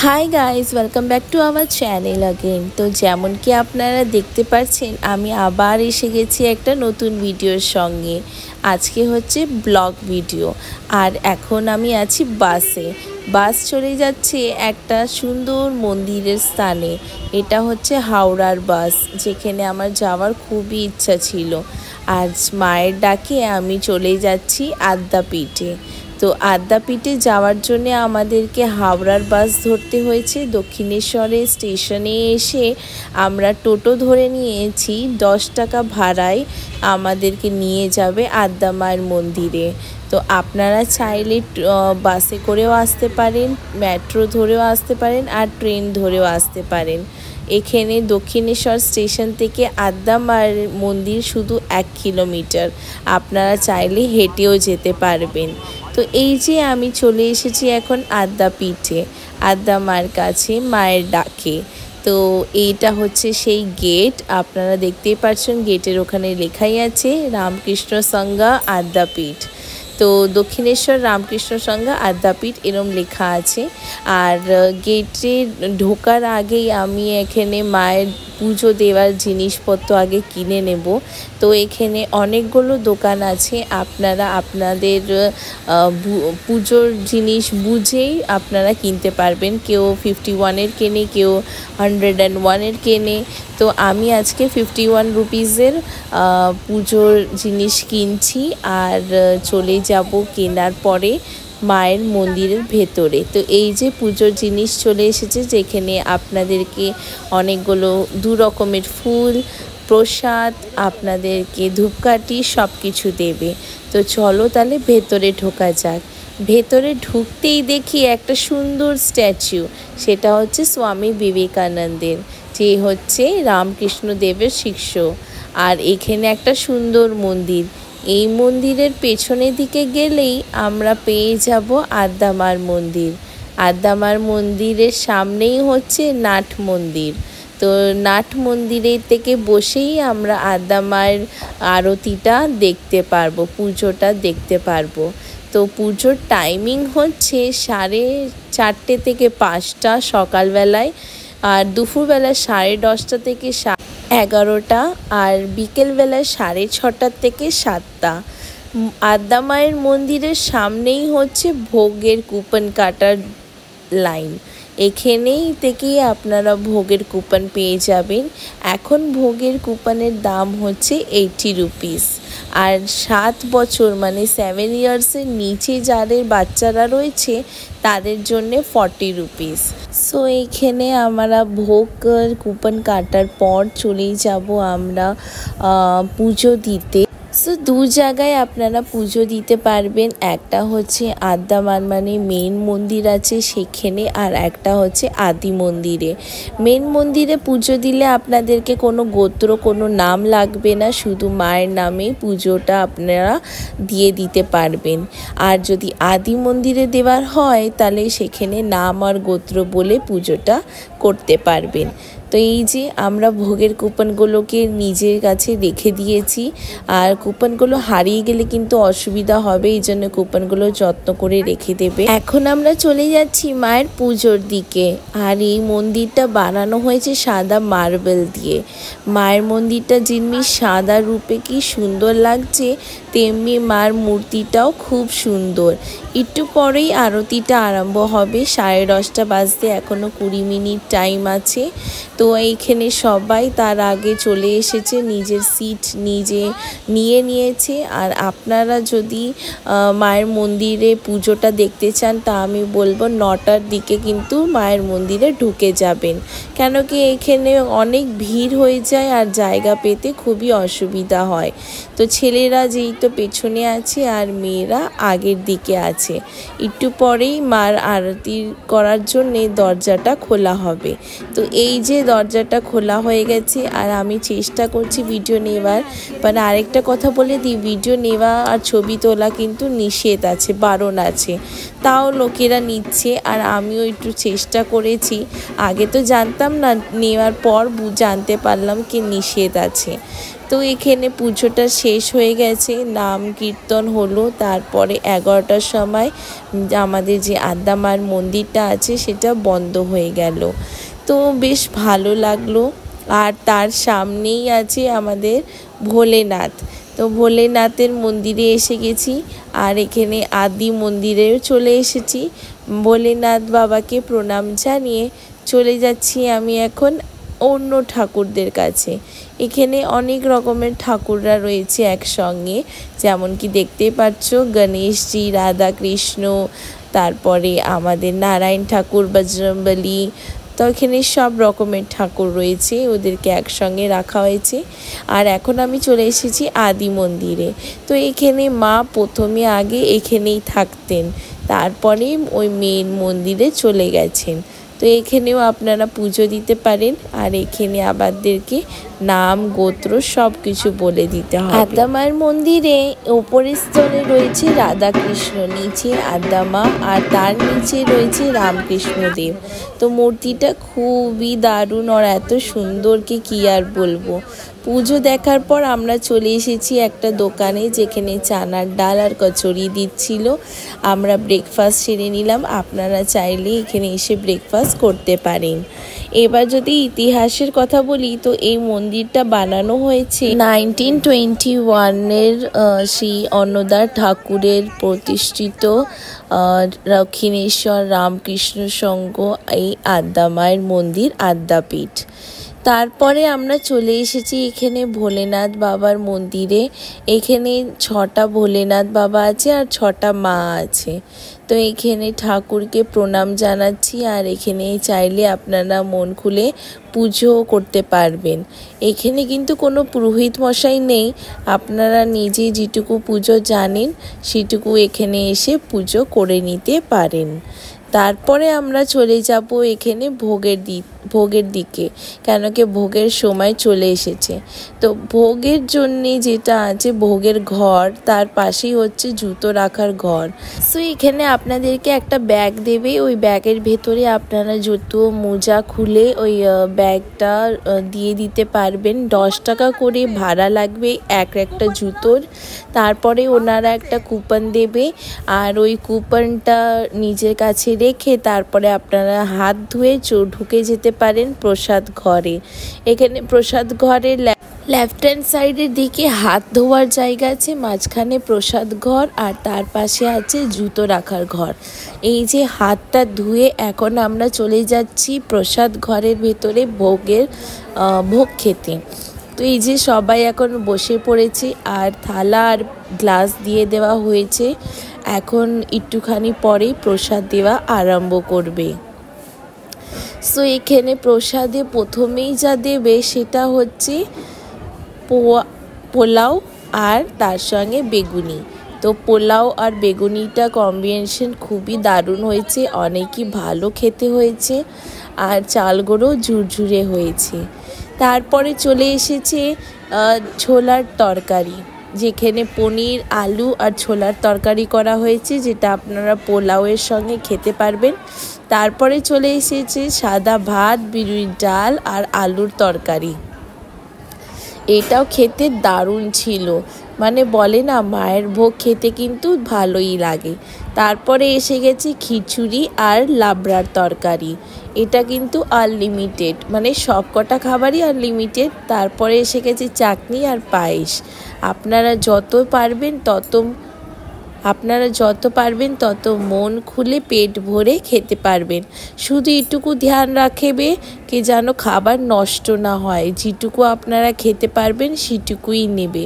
Hi guys, welcome back to our channel again. তো যেমন কি আপনারা দেখতে পাচ্ছেন, আমি আবার এসে গেছি একটা নতুন ভিডিওর সঙ্গে। আজকে হচ্ছে ব্লগ ভিডিও, আর এখন আমি আছি বাসে। বাস চলে যাচ্ছে একটা সুন্দর মন্দিরের স্থানে। এটা হচ্ছে হাওড়ার বাস, যেখানে আমার যাওয়ার খুবই ইচ্ছা ছিল। আজ মায়ের ডাকে আমি চলে যাচ্ছি আদ্যাপীঠে। তো আদ্যাপীঠে যাওয়ার জন্য আমাদেরকে হাওড়ার বাস ধরতে হয়েছে। দক্ষিণেশ্বরের স্টেশনে এসে আমরা টোটো ধরে নিয়েছি। 10 টাকা ভাড়ায় আমাদেরকে নিয়ে যাবে আদ্যা মায়ের মন্দিরে। তো আপনারা চাইলে বাসে করেও আসতে পারেন, মেট্রো ধরেও আসতে পারেন, আর ট্রেন ধরেও আসতে পারেন। এখানে দক্ষিণেশ্বর স্টেশন থেকে আদ্যা মায়ের মন্দির শুধু 1 কিলোমিটার। আপনারা চাইলে হেঁটেও যেতে পারবেন। তো এই যে আমি চলে এসেছি এখন আদ্যাপীঠে, আদ্যা মায়ের কাছে, মায়ের ডাকে। তো এইটা হচ্ছে সেই গেট, আপনারা দেখতেই পাচ্ছেন। গেটের ওখানে লেখাই আছে রামকৃষ্ণ সংঘ আদ্যাপীঠ। তো দক্ষিণেশ্বর রামকৃষ্ণ সংঘ আদ্যাপীঠ এরম লেখা আছে। আর গেটে ঢোকার আগেই আমি এখানে মায়ের পুজো দেওয়ার জিনিসপত্র আগে কিনে নেব। তো এখানে অনেকগুলো দোকান আছে, আপনারা আপনাদের পুজোর জিনিস বুঝেই আপনারা কিনতে পারবেন। কেউ 51-এর কেনে, কেউ 101-এর কেনে। তো আমি আজকে 51 রুপিসের পুজোর জিনিস কিনছি, আর চলে যাব কেনার পরে মায়ের মন্দিরের ভেতরে। তো এই যে পুজোর জিনিস চলে এসেছে, যেখানে আপনাদেরকে অনেকগুলো 2 রকমের ফুল, প্রসাদ, আপনাদেরকে ধূপকাঠি সব কিছু দেবে। তো চলো তাহলে ভেতরে ঢোকা যাক। ভেতরে ঢুকতেই দেখি একটা সুন্দর স্ট্যাচু, সেটা হচ্ছে স্বামী বিবেকানন্দের, যে হচ্ছে রামকৃষ্ণ দেবের শিষ্য। আর এখানে একটা সুন্দর মন্দির। এই মন্দিরের পেছনের দিকে গেলেই আমরা পেয়ে যাব আদ্যা মার মন্দির। আদ্যা মার মন্দিরের সামনেই হচ্ছে নাট মন্দির। তো নাট মন্দিরের থেকে বসেই আমরা আদ্যা মায়ের আরতিটা দেখতে পারবো, পুজোটা দেখতে পারবো। তো পুজোর টাইমিং হচ্ছে 4:30 থেকে 5টা সকালবেলায়, আর দুপুরবেলা 10:30 থেকে 11টা, আর বিকেলবেলা 6:30 থেকে 7টা। আদ্যা মায়ের মন্দিরের সামনেই হচ্ছে ভোগের কুপন কাটার লাইন। এখানেই থেকেই আপনারা ভোগের কুপন পেয়ে যাবেন। এখন ভোগের কুপনের দাম হচ্ছে 80 রুপিস। আর 7 বছর মানে 7 ইয়ার্সের নিচে যাদের বাচ্চারা রয়েছে তাদের জন্য 40 রুপিস। সো এইখানে আমরা ভোগ কুপন কাটার পর চলেই যাব আমরা পুজো দিতে। সো 2 জায়গায় আপনারা পুজো দিতে পারবেন। একটা হচ্ছে আদ্যা মার মানে মেন মন্দির আছে সেখানে, আর একটা হচ্ছে আদি মন্দিরে। মেন মন্দিরে পুজো দিলে আপনাদেরকে কোনো গোত্র, কোনো নাম লাগবে না, শুধু মায়ের নামে পুজোটা আপনারা দিয়ে দিতে পারবেন। আর যদি আদি মন্দিরে দেওয়ার হয় তাহলে সেখানে নাম আর গোত্র বলে পুজোটা করতে পারবেন। তো এই যে আমরা ভোগের কুপনগুলোকে নিজের কাছে রেখে দিয়েছি, আর কুপনগুলো হারিয়ে গেলে কিন্তু অসুবিধা হবে, এই জন্য কুপনগুলো যত্ন করে রেখে দেবে। এখন আমরা চলে যাচ্ছি মায়ের পুজোর দিকে। আর এই মন্দিরটা বানানো হয়েছে সাদা মার্বেল দিয়ে। মায়ের মন্দিরটা যেমনি সাদা রূপে কি সুন্দর লাগছে, তেমনি মার মূর্তিটাও খুব সুন্দর। একটু পরেই আরতিটা আরম্ভ হবে। 10:30 বাজতে এখনও 20 মিনিট টাইম আছে। তো এইখানে সবাই তার আগে চলে এসেছে, নিজের সিট নিজে নিয়েছে। আর আপনারা যদি মায়ের মন্দিরে পুজোটা দেখতে চান, তা আমি বলবো 9টার দিকে কিন্তু মায়ের মন্দিরে ঢুকে যাবেন, কেন কি এখানে অনেক ভিড় হয়ে যায় আর জায়গা পেতে খুবই অসুবিধা হয়। তো ছেলেরা যেই তো পেছনে আছে আর মেয়েরা আগের দিকে আছে। একটু পরেই মার আরতি করার জন্যে দরজাটা খোলা হবে। তো এই যে দরজাটা খোলা হয়ে গেছে আর আমি চেষ্টা করছি ভিডিও নেওয়ার। মানে আরেকটা কথা বলে দিই, ভিডিও নেওয়া আর ছবি তোলা কিন্তু নিষেধ আছে, বারণ আছে, তাও লোকেরা নিচ্ছে আর আমিও একটু চেষ্টা করেছি। আগে তো জানতাম না, নেওয়ার পর জানতে পারলাম কি নিষেধ আছে। তো এখানে পুজোটা শেষ হয়ে গেছে, নাম কীর্তন হলো, তারপরে 11টার সময় আমাদের যে আদ্যা মার মন্দিরটা আছে সেটা বন্ধ হয়ে গেল। তো বেশ ভালো লাগলো। আর তার সামনেই আছে আমাদের ভোলেনাথ। তো ভোলেনাথের মন্দিরে এসে গেছি আর এখানে আদি মন্দিরেও চলে এসেছি। ভোলেনাথ বাবাকে প্রণাম জানিয়ে চলে যাচ্ছি আমি এখন অন্য ঠাকুরদের কাছে। এখানে অনেক রকমের ঠাকুররা রয়েছে একসঙ্গে, যেমন কি দেখতেই পাচ্ছ গণেশজি, রাধা কৃষ্ণ, তারপরে আমাদের নারায়ণ ঠাকুর, বজরংবলী। তো এখানে সব রকমের ঠাকুর রয়েছে, ওদেরকে একসঙ্গে রাখা হয়েছে। আর এখন আমি চলে এসেছি আদি মন্দিরে। তো এখানে মা প্রথমে আগে এখানেই থাকতেন, তারপরে ওই মেন মন্দিরে চলে গেছেন। তো এখানেও আপনারা পুজো দিতে পারেন আর এখানে আমাদেরকে নাম গোত্র সব কিছু বলে দিতে হবে। আদ্যা মায়ের মন্দিরে ওপরের স্তরে রয়েছে রাধা কৃষ্ণ, নিচে আদ্যা মা আর তার নিচে রয়েছে রামকৃষ্ণদেব। তো মূর্তিটা খুবই দারুণ আর এত সুন্দর কি আর বলবো। পুজো দেখার পর আমরা চলে এসেছি একটা দোকানে, যেখানে চানার ডাল আর কচুরি দিচ্ছিল। আমরা ব্রেকফাস্ট সেরে নিলাম। আপনারা চাইলে এখানে এসে ব্রেকফাস্ট করতে পারেন। এবার যদি ইতিহাসের কথা বলি, তো এই মন্দিরটা বানানো হয়েছে 1921-এর শ্রী অন্নদা ঠাকুরের প্রতিষ্ঠিত দক্ষিণেশ্বর রামকৃষ্ণ সংঘ এই আদ্যা মায়ের মন্দির, আদ্যাপীঠ। তারপরে আমরা চলে এসেছি এখানে ভোলেনাথ বাবার মন্দিরে। এখানে 6টা ভোলেনাথ বাবা আছে আর 6টা মা আছে। তো এখানে ঠাকুরকে প্রণাম জানাচ্ছি আর এখানে চাইলে আপনারা মন খুলে পুজো করতে পারবেন। এখানে কিন্তু কোনো পুরোহিত মশাই নেই, আপনারা নিজে যেটুকু পুজো জানেন সেটুকু এখানে এসে পুজো করে নিতে পারেন। তারপরে আমরা চলে যাব এখানে ভোগের দিকে, কেন কি ভোগের সময় চলে এসেছে। তো ভোগের জন্যে যেটা আছে ভোগের ঘর, তার পাশেই হচ্ছে জুতো রাখার ঘর। সো এখানে আপনাদেরকে একটা ব্যাগ দেবে, ওই ব্যাগের ভেতরে আপনারা জুতো মোজা খুলে ওই ব্যাগটা দিয়ে দিতে পারবেন। 10 টাকা করে ভাড়া লাগবে একটা জুতোর। তারপরে ওনারা একটা কুপন দেবে আর ওই কুপনটা নিজের কাছে রেখে তারপরে আপনারা হাত ধুয়ে ঢুকে যেতে পারেন প্রসাদ ঘরে। এখানে প্রসাদ ঘরে লেফট হ্যান্ড সাইডের দিকে হাত ধোয়ার জায়গা আছে, মাঝখানে প্রসাদ ঘর আর তার পাশে আছে জুতো রাখার ঘর। এই যে হাতটা ধুয়ে এখন আমরা চলে যাচ্ছি প্রসাদ ঘরের ভেতরে ভোগ খেতে। তো এই যে সবাই এখন বসে পড়েছে আর থালা আর গ্লাস দিয়ে দেওয়া হয়েছে। এখন একটুখানি পরেই প্রসাদ দেওয়া আরম্ভ করবে। সো এখানে প্রসাদে প্রথমেই যা দেবে সেটা হচ্ছে পোলাও আর তার সঙ্গে বেগুনি। তো পোলাও আর বেগুনিটা কম্বিনেশন খুবই দারুণ হয়েছে, অনেকই ভালো খেতে হয়েছে আর চালগুলো ঝুরঝুরে হয়েছে। তারপরে চলে এসেছে ছোলার তরকারি, যেখানে পনির, আলু আর ছোলার তরকারি করা হয়েছে, যেটা আপনারা পোলাওয়ের সঙ্গে খেতে পারবেন। তারপরে চলে এসেছে সাদা ভাত, বিউলির ডাল আর আলুর তরকারি। এটাও খেতে দারুণ ছিল, মানে বলে না মায়ের ভোগ খেতে কিন্তু ভালোই লাগে। তারপরে এসে গেছে খিচুড়ি আর লাবড়ার তরকারি। এটা কিন্তু আনলিমিটেড, মানে সব কটা খাবারই আনলিমিটেড। তারপরে এসে গেছে চাটনি আর পায়েস। আপনারা যত পারবেন তত মন খুলে পেট ভরে খেতে পারবেন। শুধু এটুকু ধ্যান রাখবে কি যেন খাবার নষ্ট না হয়, যেটুকু আপনারা খেতে পারবেন সেটুকুই নেবে।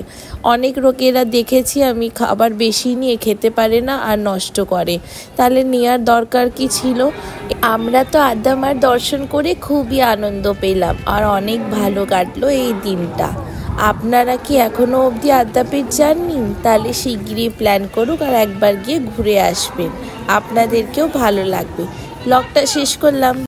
অনেক লোকেরা দেখেছি আমি খাবার বেশি নিয়ে খেতে পারে না আর নষ্ট করে, তাহলে নেওয়ার দরকার কি ছিল। আমরা তো আদ্যা মার দর্শন করে খুবই আনন্দ পেলাম আর অনেক ভালো কাটলো এই দিনটা। আপনারা কি এখনও অবধি আদ্যাপীঠ যাননি? তাহলে শিগগিরই প্ল্যান করুক আর একবার গিয়ে ঘুরে আসবেন, আপনাদেরকেও ভালো লাগবে। ব্লগটা শেষ করলাম।